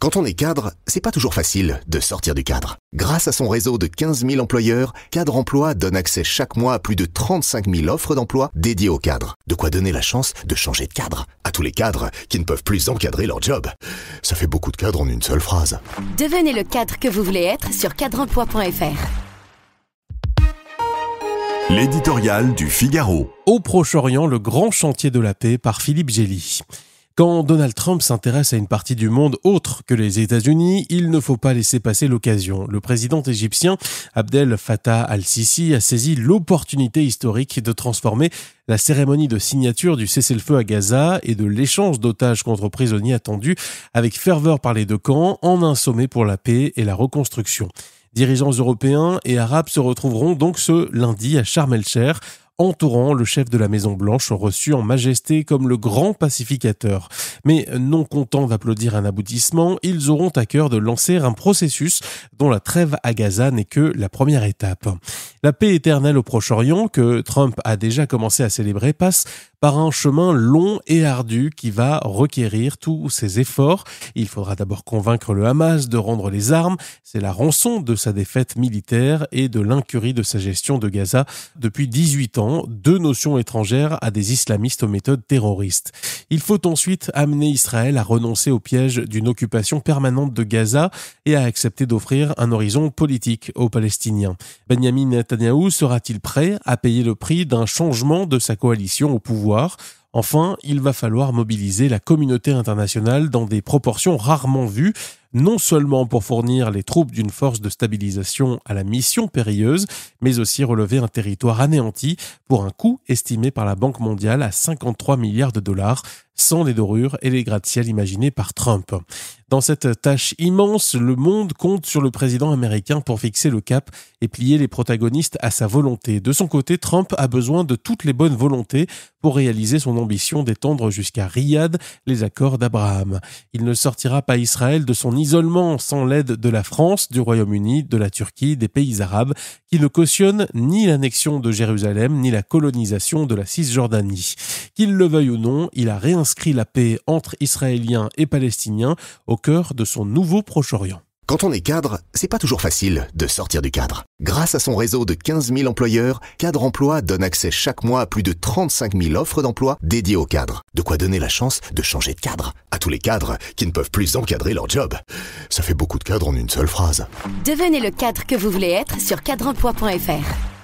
Quand on est cadre, c'est pas toujours facile de sortir du cadre. Grâce à son réseau de 15 000 employeurs, Cadre Emploi donne accès chaque mois à plus de 35 000 offres d'emploi dédiées aux cadres. De quoi donner la chance de changer de cadre à tous les cadres qui ne peuvent plus encadrer leur job. Ça fait beaucoup de cadres en une seule phrase. Devenez le cadre que vous voulez être sur cadreemploi.fr. L'éditorial du Figaro. Au Proche-Orient, le grand chantier de la paix par Philippe Gély. Quand Donald Trump s'intéresse à une partie du monde autre que les États-Unis, il ne faut pas laisser passer l'occasion. Le président égyptien Abdel Fattah al-Sisi a saisi l'opportunité historique de transformer la cérémonie de signature du cessez-le-feu à Gaza et de l'échange d'otages contre prisonniers attendus avec ferveur par les deux camps en un sommet pour la paix et la reconstruction. Dirigeants européens et arabes se retrouveront donc ce lundi à Sharm el-Cheikh, entourant le chef de la Maison-Blanche reçu en majesté comme le grand pacificateur. Mais non contents d'applaudir un aboutissement, ils auront à cœur de lancer un processus dont la trêve à Gaza n'est que la première étape. La paix éternelle au Proche-Orient, que Trump a déjà commencé à célébrer, passe par un chemin long et ardu qui va requérir tous ses efforts. Il faudra d'abord convaincre le Hamas de rendre les armes. C'est la rançon de sa défaite militaire et de l'incurie de sa gestion de Gaza depuis 18 ans. Deux notions étrangères à des islamistes aux méthodes terroristes. Il faut ensuite amener Israël à renoncer au piège d'une occupation permanente de Gaza et à accepter d'offrir un horizon politique aux Palestiniens. Benyamin Netanyahou sera-t-il prêt à payer le prix d'un changement de sa coalition au pouvoir ? Enfin, il va falloir mobiliser la communauté internationale dans des proportions rarement vues, non seulement pour fournir les troupes d'une force de stabilisation à la mission périlleuse, mais aussi relever un territoire anéanti pour un coût estimé par la Banque mondiale à 53 milliards de dollars, sans les dorures et les gratte-ciel imaginés par Trump. Dans cette tâche immense, le monde compte sur le président américain pour fixer le cap et plier les protagonistes à sa volonté. De son côté, Trump a besoin de toutes les bonnes volontés pour réaliser son ambition d'étendre jusqu'à Riyad les accords d'Abraham. Il ne sortira pas Israël de son isolement sans l'aide de la France, du Royaume-Uni, de la Turquie, des pays arabes, qui ne cautionnent ni l'annexion de Jérusalem, ni la colonisation de la Cisjordanie. Qu'il le veuille ou non, il a réinscrit la paix entre Israéliens et Palestiniens au cœur de son nouveau Proche-Orient. Quand on est cadre, c'est pas toujours facile de sortir du cadre. Grâce à son réseau de 15 000 employeurs, Cadre Emploi donne accès chaque mois à plus de 35 000 offres d'emploi dédiées aux cadres. De quoi donner la chance de changer de cadre à tous les cadres qui ne peuvent plus encadrer leur job. Ça fait beaucoup de cadres en une seule phrase. Devenez le cadre que vous voulez être sur cadreemploi.fr.